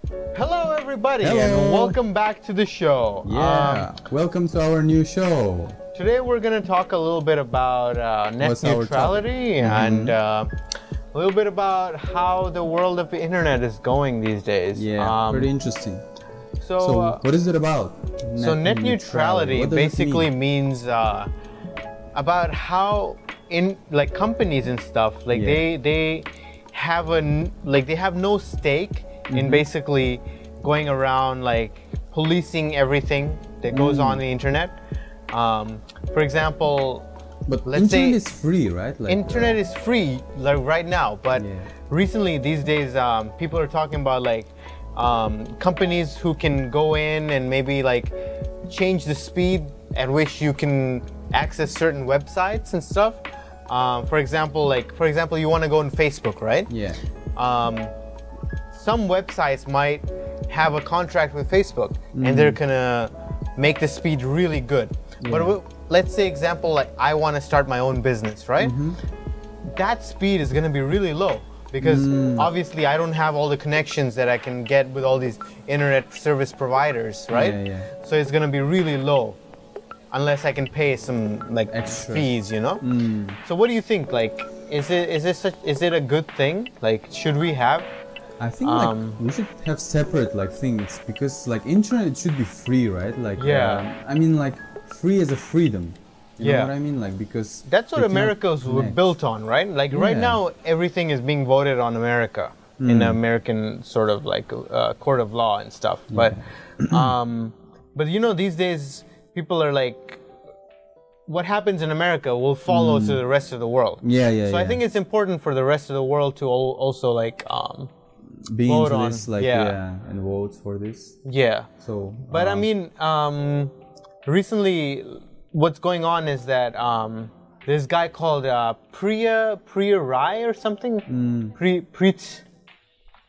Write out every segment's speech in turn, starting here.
Hello everybody Hello. and welcome back to the show. Yeah, welcome to our new show. Today we're going to talk a little bit about net What's our neutrality and a little bit about how the world of the internet is going these days. Yeah, pretty interesting. So, So what is it about? net neutrality What does it basically mean? means about how in like companies and stuff like they have they have no stake in basically going around like policing everything that goes on the internet. For example, But let's say internet is free, right? Like, internet is free like right now, but recently these days people are talking about like companies who can go in and maybe like change the speed at which you can access certain websites and stuff. For example, you want to go on Facebook, right? Yeah. Some websites might have a contract with Facebook and they're gonna make the speed really good. But let's say example, like I want to start my own business, right? That speed is gonna be really low because obviously I don't have all the connections that I can get with all these internet service providers, right? So it's gonna be really low unless I can pay some like Extra fees, you know? So what do you think? Like, is it a good thing? Like, should we have? I think like we should have separate like things because like internet it should be free, right? Like I mean like free as a freedom. You know what I mean? Like because that's what they cannot America's were connect. built on, right? Like right now everything is being voted on America in the American sort of like court of law and stuff. But you know these days people are like, what happens in America will follow to the rest of the world. So I think it's important for the rest of the world to also like be vote into on this, like and vote for this. So, but I mean, recently, what's going on is that this guy called Priya Rai or something. Preet.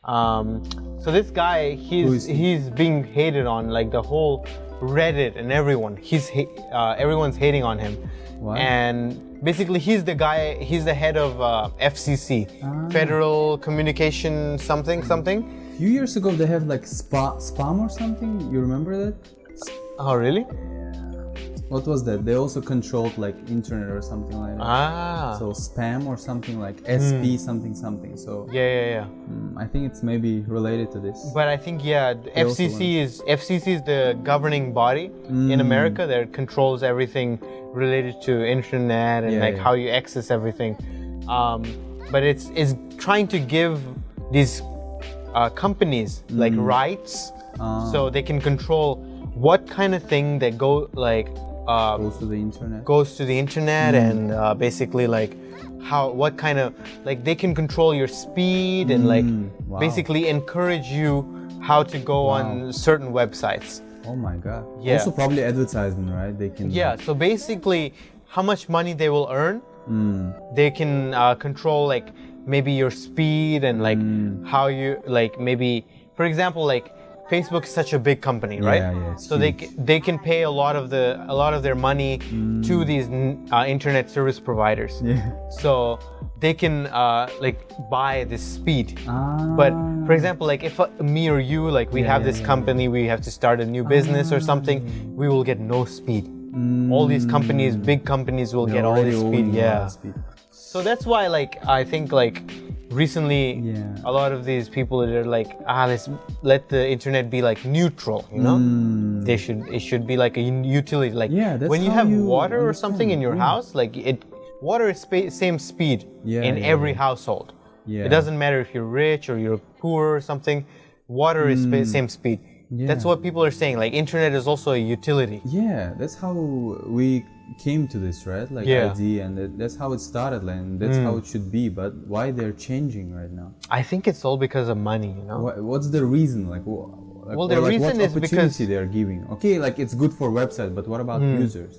So this guy, he's being hated on, like the whole Reddit and everyone. Everyone's hating on him. What? And basically, he's the head of FCC, Federal Communication something. A few years ago, they have like spam or something. You remember that? Oh, really? What was that? They also controlled like internet or something like that. So spam or something like SP something. So I think it's maybe related to this. But I think FCC is the governing body in America that controls everything related to internet and how you access everything. But it's trying to give these companies like rights so they can control what kind of thing that goes to the internet and basically like what kind of like they can control your speed and like basically encourage you how to go on certain websites. Oh my god. Also probably advertisement, right? They can so basically how much money they will earn, they can control like maybe your speed and like how you like maybe for example like Facebook is such a big company, right? So they can pay a lot of their money to these internet service providers. So they can like buy this speed. But for example, like if me or you like we have this company, we have to start a new business or something, we will get no speed. All these companies, big companies, will get all this speed. So that's why like I think like recently a lot of these people are like let's let the internet be like neutral, you know. It should be like a utility, like when you have water or something in your house, like water is same speed in every household. It doesn't matter if you're rich or you're poor or something, water is same speed. That's what people are saying, like internet is also a utility. That's how we came to this, right? Like idea, and that's how it started, and that's how it should be. But why they're changing right now? I think it's all because of money, you know. What's the reason? Well, the reason is because they're giving. Okay, like it's good for websites, but what about users?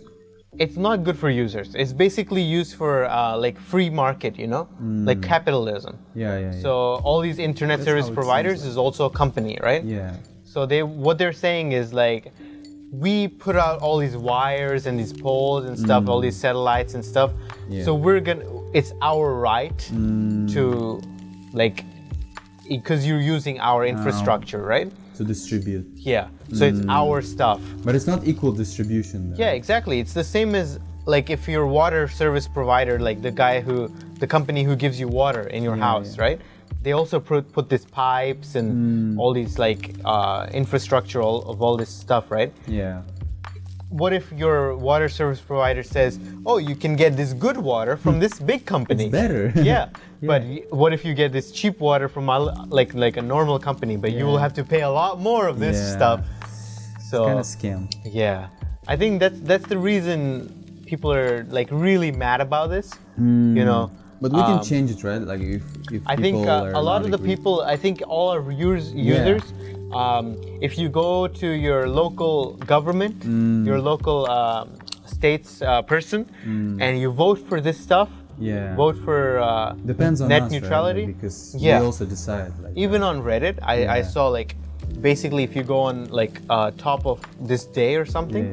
It's not good for users. It's basically used for like free market, you know, like capitalism. So all these internet service providers is also a company, right? So what they're saying is like, we put out all these wires and these poles and stuff, all these satellites and stuff. So it's our right to like because you're using our infrastructure, right? To distribute. Yeah. So it's our stuff. But it's not equal distribution. Yeah, exactly. It's the same as like if you're water service provider, like the company who gives you water in your house, right? They also put these pipes and all these like infrastructure of all this stuff, right? Yeah. What if your water service provider says, "Oh, you can get this good water from this big company"? It's better. Yeah. But what if you get this cheap water from like a normal company, but you will have to pay a lot more of this stuff? So it's kind of scam. Yeah, I think that's the reason people are like really mad about this. You know. But we can change it, right? Like if I think a lot of the people, I think all our users, if you go to your local government, your local state's person, and you vote for this stuff, vote for depends on net us, neutrality, right? Like, because we also decide. Like, even on Reddit, I saw like basically if you go on like top of this day or something,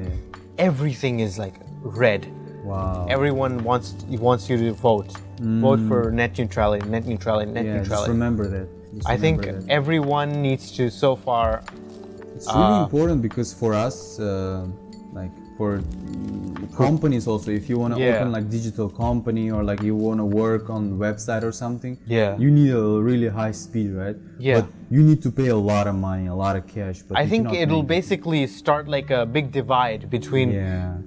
everything is like red. Wow. Everyone wants you to vote. Vote for net neutrality, net neutrality, net neutrality. Just remember that. I think everyone needs to so far. It's really important because for us, like for companies also, if you want to open like digital company or like you want to work on website or something, you need a really high speed, right? Yeah. But you need to pay a lot of money, a lot of cash. But I think it'll basically start like a big divide between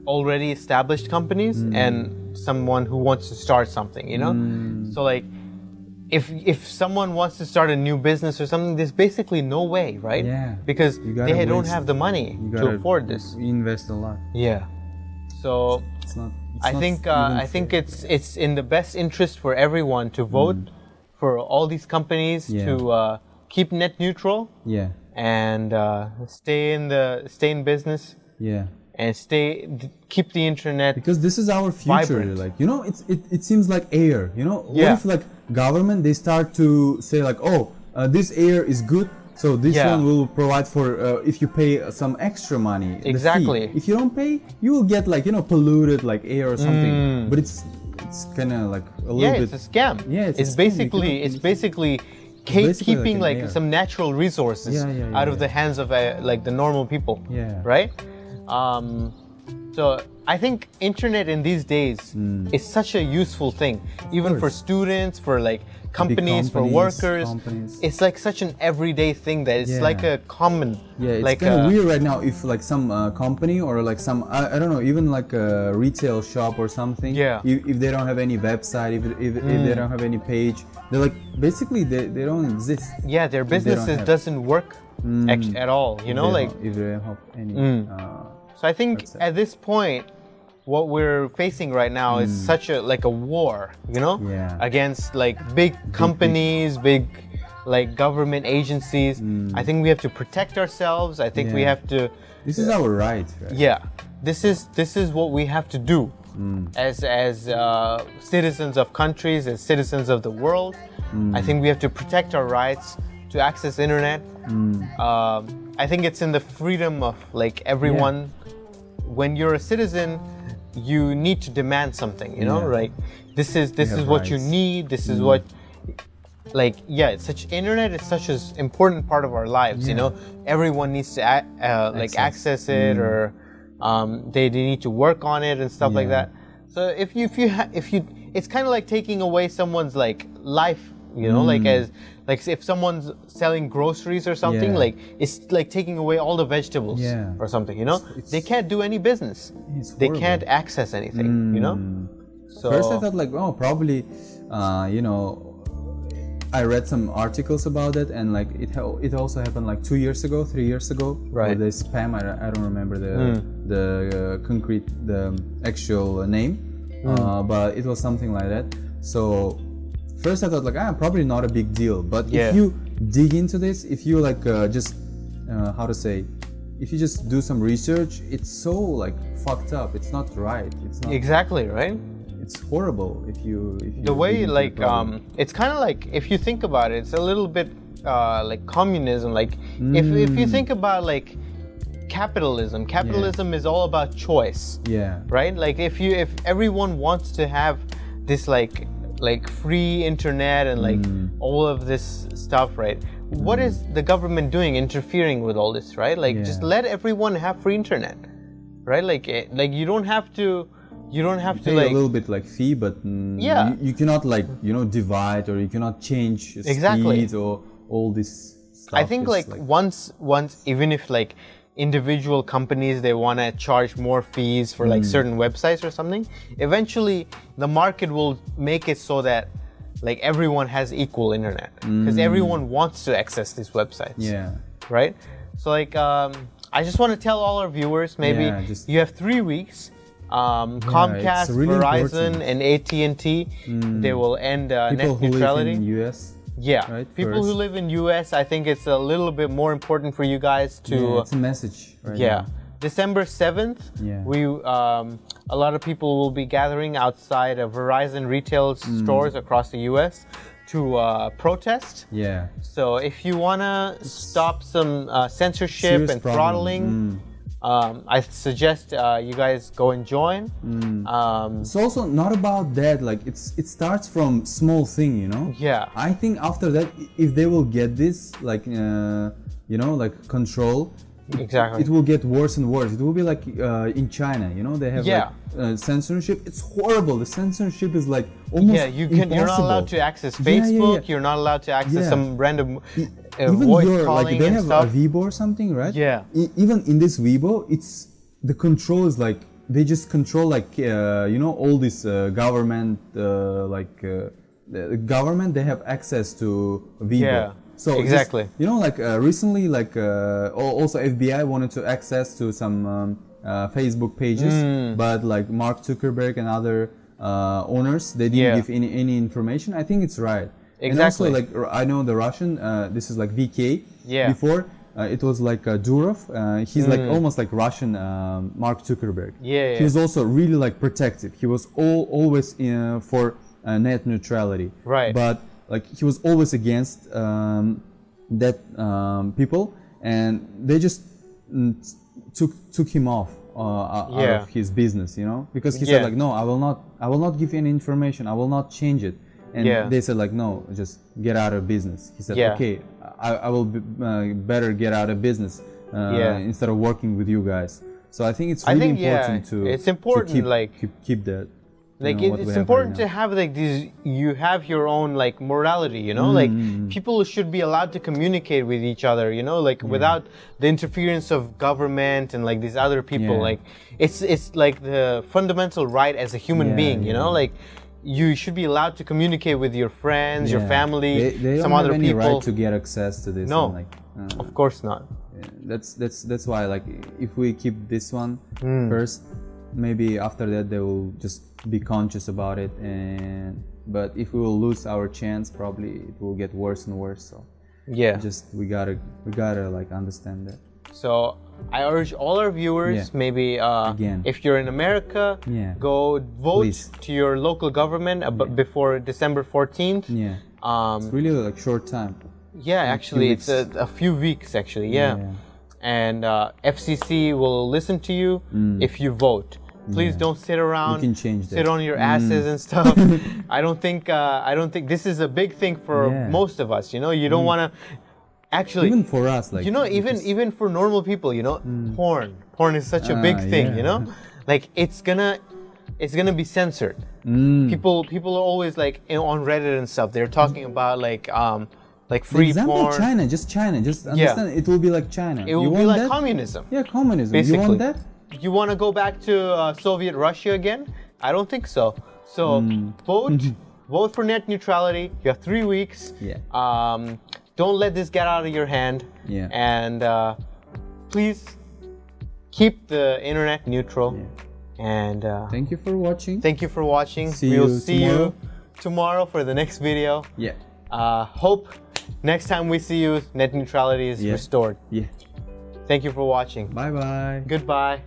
already established companies and someone who wants to start something, you know? So like if someone wants to start a new business or something, there's basically no way, right? Yeah. Because they don't have the money to afford this. Invest a lot. Yeah. So I think it's in the best interest for everyone to vote for all these companies to keep net neutral. Yeah. And stay in business. Yeah. And keep the internet, because this is our future. Vibrant. Like, you know, it seems like air. You know, what if like government, they start to say like, oh, this air is good, so this one will provide for if you pay some extra money. Exactly. If you don't pay, you will get like, you know, polluted like air or something. But it's kind of like a little bit. Yeah, it's a scam. Yeah, it's basically keeping like some natural resources out of the hands of like the normal people. Yeah. Right. So I think internet in these days is such a useful thing, even for students, for like companies, for workers. It's like such an everyday thing that it's like a common. Yeah, it's like kind of weird right now if like some company or like some I don't know, even like a retail shop or something. Yeah. If they don't have any website, if they don't have any page, they're like basically they don't exist. Yeah, their businesses doesn't work at all. You know, like if they don't have any. So I think at this point, what we're facing right now is such a war, you know, against like big companies, big like government agencies. I think we have to protect ourselves. I think we have to. This is our right. Yeah, this is what we have to do as citizens of countries, as citizens of the world. I think we have to protect our rights to access internet. I think it's in the freedom of like everyone. When you're a citizen, you need to demand something, you know, right? This is what you need. This is what, like, internet is such an important part of our lives. You know, everyone needs to access it, or they need to work on it and stuff like that. So if you it's kind of like taking away someone's like life. You know, like if someone's selling groceries or something, like it's like taking away all the vegetables or something. You know, they can't do any business. They can't access anything. You know. So first I thought like, oh, probably, you know, I read some articles about it, and like it also happened like 3 years ago. Right. The spam. I don't remember the actual name, but it was something like that. So. First I thought like, probably not a big deal, but if you dig into this, if you like just if you just do some research, it's so like fucked up. It's not right. It's not exactly right. It's horrible if you the way like it's kind of like, if you think about it, it's a little bit like communism. Like if you think about like capitalism is all about choice. Yeah. Right. Like if everyone wants to have this like like free internet and like all of this stuff, right? What is the government doing interfering with all this, right? Like just let everyone have free internet, right? Like you don't have to pay like a little bit like fee, but you cannot like divide, or you cannot change speed or all this stuff. I think like once even if like individual companies, they want to charge more fees for like certain websites or something, eventually the market will make it so that like everyone has equal internet, because everyone wants to access these websites, right? So like I just want to tell all our viewers, maybe you have 3 weeks. Comcast, really Verizon, important. and AT&T, they will end net neutrality. People who live in US. Yeah, right, people who live in US, I think it's a little bit more important for you guys to. It's a message. Right now. December 7th, we a lot of people will be gathering outside of Verizon retail stores across the US to protest. Yeah. So if you wanna stop some censorship and throttling. I suggest you guys go and join. It's also not about that. Like it starts from small thing, Yeah. I think after that, if they will get this, like like control. Exactly. It will get worse and worse. It will be like in China, they have like censorship. It's horrible. The censorship is like almost impossible. You're not allowed to access Facebook. You're not allowed to access some random even voice like calling they and have stuff. a Weibo or something, right? Yeah. Even in this Weibo, it's the control is like they just control like all this government the government, they have access to Weibo. Yeah. So exactly. Like recently, like also FBI wanted to access to some Facebook pages, but like Mark Zuckerberg and other owners, they didn't give any information. I think it's right. Exactly. And also, like I know the Russian, this is like VK. Yeah. Before it was like Durov. He's like almost like Russian Mark Zuckerberg. Yeah. He was also really like protective. He was always for net neutrality. Right. But like he was always against that people, and they just took him off out of his business, because he said like, no, I will not give any information, I will not change it, and they said like, no, just get out of business. He said, okay, I will better get out of business instead of working with you guys. So I think it's really important to keep that. Like it's important to have like these. You have your own like morality, like people should be allowed to communicate with each other, like without the interference of government and like these other people. Like it's like the fundamental right as a human being, like you should be allowed to communicate with your friends, your family, they some don't other have people. Any right to get access to this. No, and like, of course not. That's why like if we keep this one first, maybe after that they will just be conscious about it, but if we will lose our chance, probably it will get worse and worse. So we gotta like understand that. So I urge all our viewers, maybe if you're in America, go vote to your local government before December 14th. It's really like short time. Actually it's a few weeks actually. And FCC will listen to you if you vote. Please don't sit around, sit on your asses and stuff. I don't think this is a big thing for most of us. You don't want to. Actually, even for us, like even for normal people, porn is such a big thing. Like it's gonna be censored. People are always like on Reddit and stuff. They're talking about like free porn. China, just understand. It will be like China. It will be like communism. Yeah, communism. Basically. You want that? You want to go back to Soviet Russia again? I don't think so. So vote for net neutrality. You have 3 weeks. Don't let this get out of your hand. And please keep the internet neutral. And thank you for watching. We'll see you tomorrow for the next video. Hope next time we see you, net neutrality is restored. Thank you for watching. Bye-bye. Goodbye.